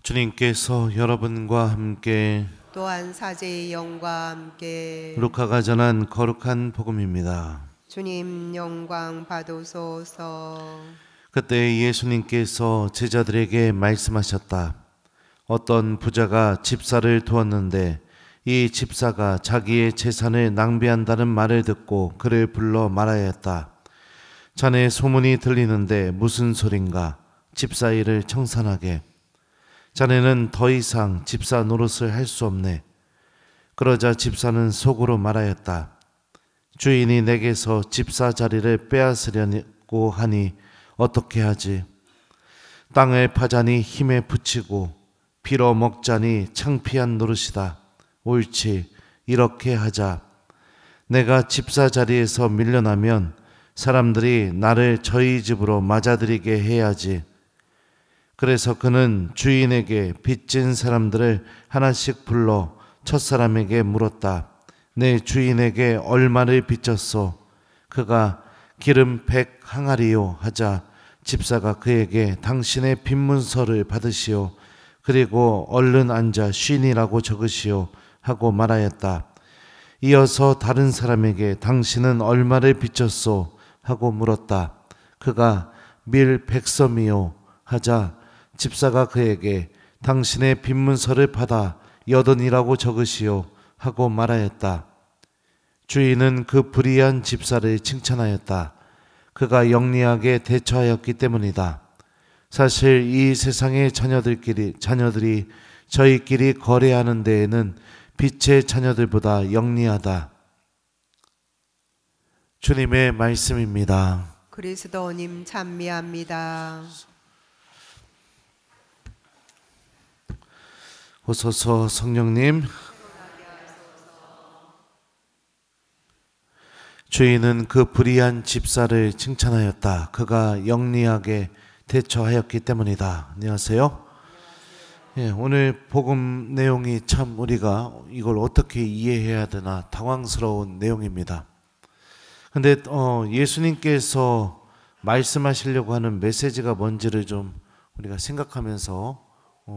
주님께서 여러분과 함께 또한 사제의 영과 함께 루카가 전한 거룩한 복음입니다. 주님 영광 받으소서. 그때 예수님께서 제자들에게 말씀하셨다. 어떤 부자가 집사를 두었는데 이 집사가 자기의 재산을 낭비한다는 말을 듣고 그를 불러 말하였다. 자네 소문이 들리는데 무슨 소린가? 집사 일을 청산하게. 자네는 더 이상 집사 노릇을 할 수 없네. 그러자 집사는 속으로 말하였다. 주인이 내게서 집사 자리를 빼앗으려고 하니 어떻게 하지? 땅을 파자니 힘에 부치고 빌어 먹자니 창피한 노릇이다. 옳지, 이렇게 하자. 내가 집사 자리에서 밀려나면 사람들이 나를 저희 집으로 맞아들이게 해야지. 그래서 그는 주인에게 빚진 사람들을 하나씩 불러 첫사람에게 물었다. 내 주인에게 얼마를 빚졌소? 그가 기름 100항아리요 하자 집사가 그에게 당신의 빚문서를 받으시오. 그리고 얼른 앉아 쉰이라고 적으시오 하고 말하였다. 이어서 다른 사람에게 당신은 얼마를 빚졌소? 하고 물었다. 그가 밀 100섬이요 하자 집사가 그에게 당신의 빚문서를 받아 80이라고 적으시오 하고 말하였다. 주인은 그 불의한 집사를 칭찬하였다. 그가 영리하게 대처하였기 때문이다. 사실 이 세상의 자녀들이 저희끼리 거래하는 데에는 빛의 자녀들보다 영리하다. 주님의 말씀입니다. 그리스도님 찬미합니다. 오소서 성령님. 주인은 그 불의한 집사를 칭찬하였다. 그가 영리하게 대처하였기 때문이다. 안녕하세요. 예, 오늘 복음 내용이 참 우리가 이걸 어떻게 이해해야 되나 당황스러운 내용입니다. 근데 예수님께서 말씀하시려고 하는 메시지가 뭔지를 좀 우리가 생각하면서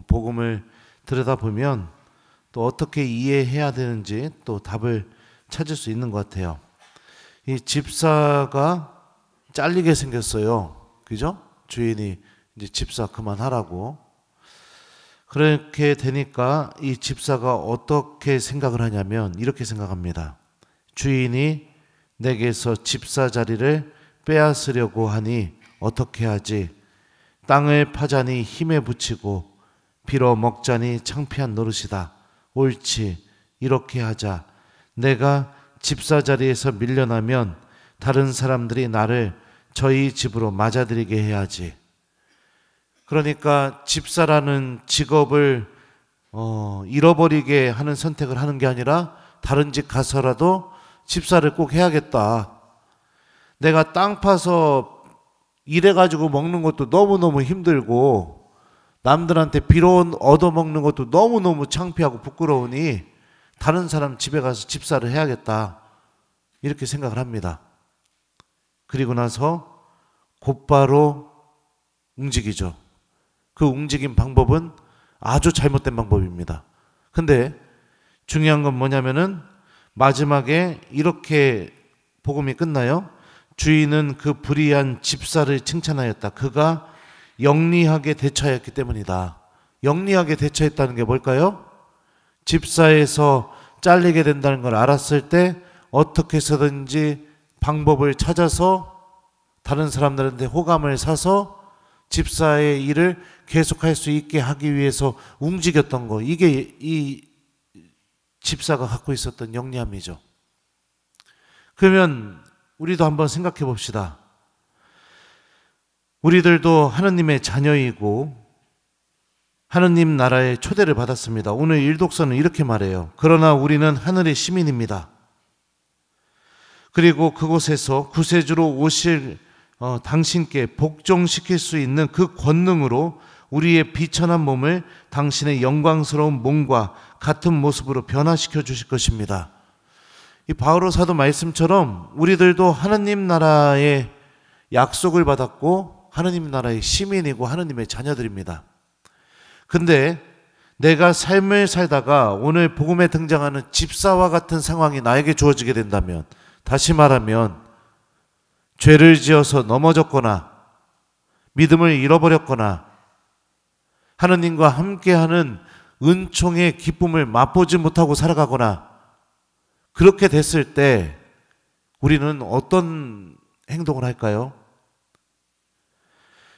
복음을 들여다보면 또 어떻게 이해해야 되는지 또 답을 찾을 수 있는 것 같아요. 이 집사가 잘리게 생겼어요. 그죠? 주인이 이제 집사 그만하라고. 그렇게 되니까 이 집사가 어떻게 생각을 하냐면 이렇게 생각합니다. 주인이 내게서 집사 자리를 빼앗으려고 하니 어떻게 하지? 땅을 파자니 힘에 부치고 빌어 먹자니 창피한 노릇이다. 옳지, 이렇게 하자. 내가 집사 자리에서 밀려나면 다른 사람들이 나를 저희 집으로 맞아들이게 해야지. 그러니까 집사라는 직업을 잃어버리게 하는 선택을 하는 게 아니라 다른 집 가서라도 집사를 꼭 해야겠다. 내가 땅 파서 일해가지고 먹는 것도 너무너무 힘들고 남들한테 빌어 얻어먹는 것도 너무너무 창피하고 부끄러우니 다른 사람 집에 가서 집사를 해야겠다. 이렇게 생각을 합니다. 그리고 나서 곧바로 움직이죠. 그 움직임 방법은 아주 잘못된 방법입니다. 근데 중요한 건 뭐냐면은 마지막에 이렇게 복음이 끝나요. 주인은 그 불의한 집사를 칭찬하였다. 그가 영리하게 대처하였기 때문이다. 영리하게 대처했다는 게 뭘까요? 집사에서 잘리게 된다는 걸 알았을 때 어떻게 해서든지 방법을 찾아서 다른 사람들한테 호감을 사서 집사의 일을 계속할 수 있게 하기 위해서 움직였던 거. 이게 이 집사가 갖고 있었던 영리함이죠. 그러면 우리도 한번 생각해 봅시다. 우리들도 하느님의 자녀이고 하느님 나라의 초대를 받았습니다. 오늘 일독서는 이렇게 말해요. 그러나 우리는 하늘의 시민입니다. 그리고 그곳에서 구세주로 오실 당신께 복종시킬 수 있는 그 권능으로 우리의 비천한 몸을 당신의 영광스러운 몸과 같은 모습으로 변화시켜 주실 것입니다. 이 바오로 사도 말씀처럼 우리들도 하느님 나라의 약속을 받았고 하느님 나라의 시민이고 하느님의 자녀들입니다. 근데 내가 삶을 살다가 오늘 복음에 등장하는 집사와 같은 상황이 나에게 주어지게 된다면, 다시 말하면 죄를 지어서 넘어졌거나 믿음을 잃어버렸거나 하느님과 함께하는 은총의 기쁨을 맛보지 못하고 살아가거나 그렇게 됐을 때 우리는 어떤 행동을 할까요?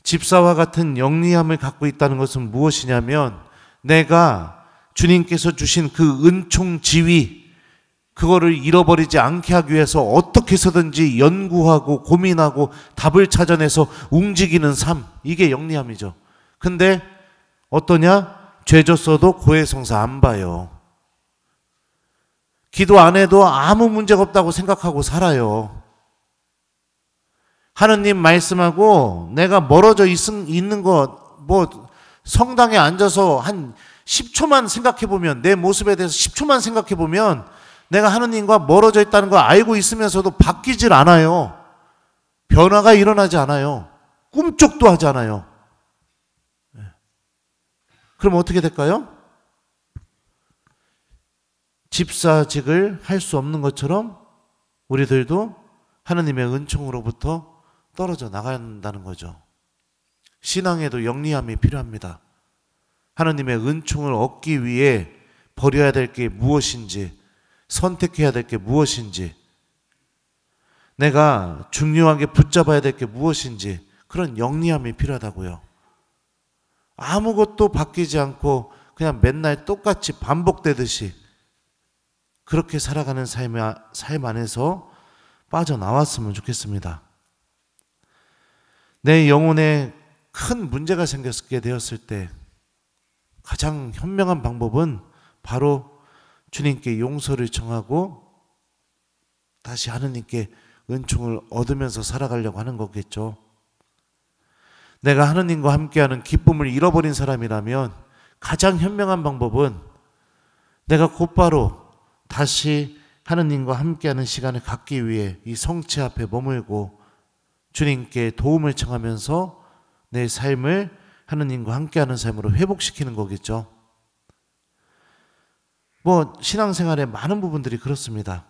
집사와 같은 영리함을 갖고 있다는 것은 무엇이냐면, 내가 주님께서 주신 그 은총 지위, 그거를 잃어버리지 않게 하기 위해서 어떻게 해서든지 연구하고 고민하고 답을 찾아내서 움직이는 삶, 이게 영리함이죠. 근데 어떠냐? 죄 졌어도 고해성사 안 봐요. 기도 안 해도 아무 문제가 없다고 생각하고 살아요. 하느님 말씀하고 내가 멀어져 있는 거, 성당에 앉아서 한 10초만 생각해보면, 내 모습에 대해서 10초만 생각해보면 내가 하느님과 멀어져 있다는 걸 알고 있으면서도 바뀌질 않아요. 변화가 일어나지 않아요. 꿈쩍도 하지 않아요. 그럼 어떻게 될까요? 집사직을 할 수 없는 것처럼 우리들도 하느님의 은총으로부터 떨어져 나간다는 거죠. 신앙에도 영리함이 필요합니다. 하느님의 은총을 얻기 위해 버려야 될 게 무엇인지, 선택해야 될 게 무엇인지, 내가 중요하게 붙잡아야 될 게 무엇인지, 그런 영리함이 필요하다고요. 아무것도 바뀌지 않고 그냥 맨날 똑같이 반복되듯이 그렇게 살아가는 삶 안에서 빠져나왔으면 좋겠습니다. 내 영혼에 큰 문제가 생겼게 되었을 때 가장 현명한 방법은 바로 주님께 용서를 청하고 다시 하느님께 은총을 얻으면서 살아가려고 하는 거겠죠. 내가 하느님과 함께하는 기쁨을 잃어버린 사람이라면 가장 현명한 방법은 내가 곧바로 다시 하느님과 함께하는 시간을 갖기 위해 이 성체 앞에 머물고 주님께 도움을 청하면서 내 삶을 하느님과 함께하는 삶으로 회복시키는 거겠죠. 신앙생활의 많은 부분들이 그렇습니다.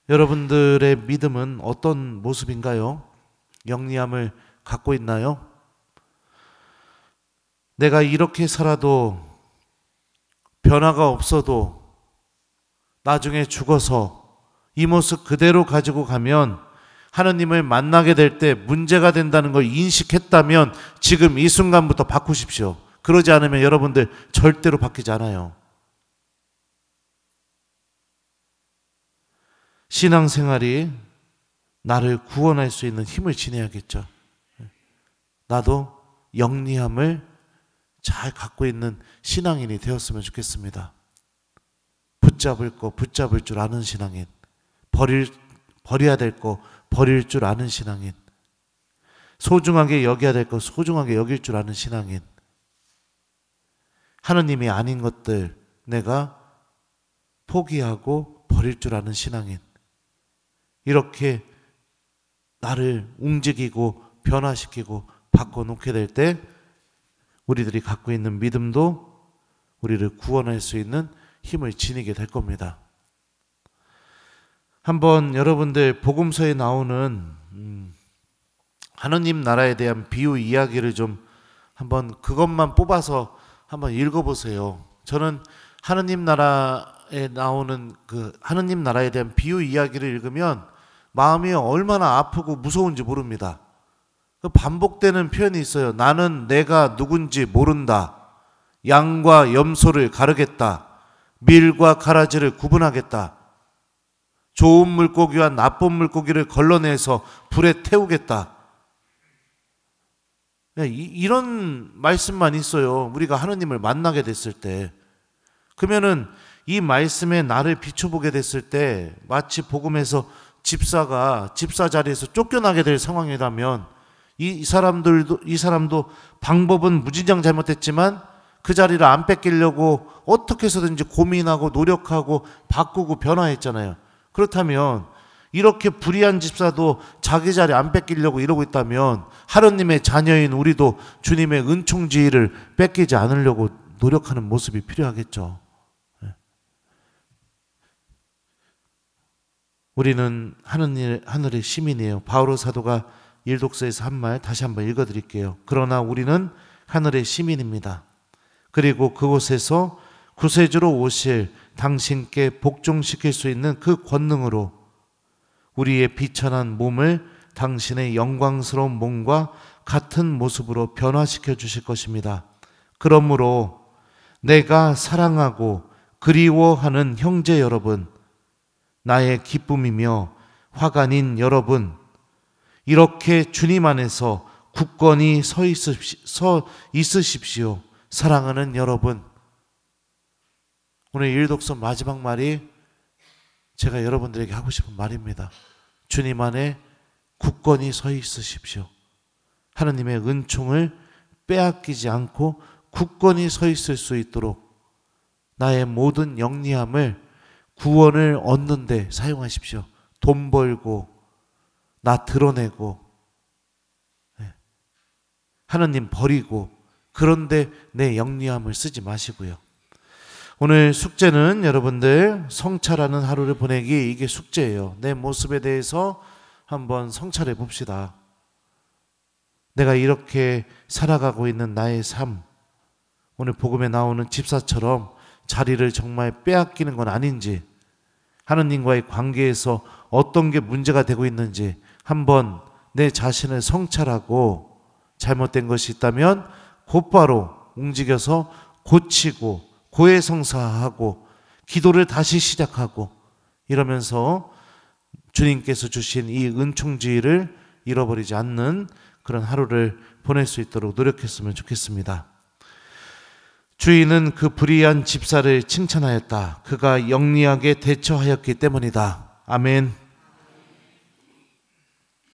여러분들의 믿음은 어떤 모습인가요? 영리함을 갖고 있나요? 내가 이렇게 살아도 변화가 없어도 나중에 죽어서 이 모습 그대로 가지고 가면 하느님을 만나게 될 때 문제가 된다는 걸 인식했다면 지금 이 순간부터 바꾸십시오. 그러지 않으면 여러분들 절대로 바뀌지 않아요. 신앙생활이 나를 구원할 수 있는 힘을 지내야겠죠. 나도 영리함을 잘 갖고 있는 신앙인이 되었으면 좋겠습니다. 붙잡을 거 붙잡을 줄 아는 신앙인, 버려야 될 거 버릴 줄 아는 신앙인, 소중하게 여겨야 될 거 소중하게 여길 줄 아는 신앙인, 하느님이 아닌 것들 내가 포기하고 버릴 줄 아는 신앙인, 이렇게 나를 움직이고 변화시키고 바꿔놓게 될 때 우리들이 갖고 있는 믿음도 우리를 구원할 수 있는 힘을 지니게 될 겁니다. 한번 여러분들 복음서에 나오는 하느님 나라에 대한 비유 이야기를 좀 한번 그것만 뽑아서 한번 읽어보세요. 저는 하느님 나라에 나오는 그 하느님 나라에 대한 비유 이야기를 읽으면 마음이 얼마나 아프고 무서운지 모릅니다. 반복되는 표현이 있어요. 나는 내가 누군지 모른다. 양과 염소를 가르겠다. 밀과 가라지를 구분하겠다. 좋은 물고기와 나쁜 물고기를 걸러내서 불에 태우겠다. 이런 말씀만 있어요. 우리가 하느님을 만나게 됐을 때. 그러면은 이 말씀에 나를 비춰보게 됐을 때 마치 복음에서 집사가 집사 자리에서 쫓겨나게 될 상황이라면 이 사람도 방법은 무진장 잘못했지만 그 자리를 안 뺏기려고 어떻게 해서든지 고민하고 노력하고 바꾸고 변화했잖아요. 그렇다면 이렇게 불의한 집사도 자기 자리 안 뺏기려고 이러고 있다면 하느님의 자녀인 우리도 주님의 은총지위를 뺏기지 않으려고 노력하는 모습이 필요하겠죠. 우리는 하늘의 시민이에요. 바오로 사도가 일독서에서 한 말 다시 한번 읽어드릴게요. 그러나 우리는 하늘의 시민입니다. 그리고 그곳에서 구세주로 오실 당신께 복종시킬 수 있는 그 권능으로 우리의 비천한 몸을 당신의 영광스러운 몸과 같은 모습으로 변화시켜 주실 것입니다. 그러므로 내가 사랑하고 그리워하는 형제 여러분, 나의 기쁨이며 화관인 여러분, 이렇게 주님 안에서 굳건히 서 있으십시오. 사랑하는 여러분. 오늘 일독서 마지막 말이 제가 여러분들에게 하고 싶은 말입니다. 주님 안에 굳건히 서 있으십시오. 하느님의 은총을 빼앗기지 않고 굳건히 서 있을 수 있도록 나의 모든 영리함을 구원을 얻는 데 사용하십시오. 돈 벌고 나 드러내고 하느님 버리고 그런데 내 영리함을 쓰지 마시고요. 오늘 숙제는 여러분들 성찰하는 하루를 보내기, 이게 숙제예요. 내 모습에 대해서 한번 성찰해 봅시다. 내가 이렇게 살아가고 있는 나의 삶, 오늘 복음에 나오는 집사처럼 자리를 정말 빼앗기는 건 아닌지, 하느님과의 관계에서 어떤 게 문제가 되고 있는지 한번 내 자신을 성찰하고 잘못된 것이 있다면 곧바로 움직여서 고치고 고해성사하고 기도를 다시 시작하고 이러면서 주님께서 주신 이 은총지위를 잃어버리지 않는 그런 하루를 보낼 수 있도록 노력했으면 좋겠습니다. 주인은 그 불의한 집사를 칭찬하였다. 그가 영리하게 대처하였기 때문이다. 아멘.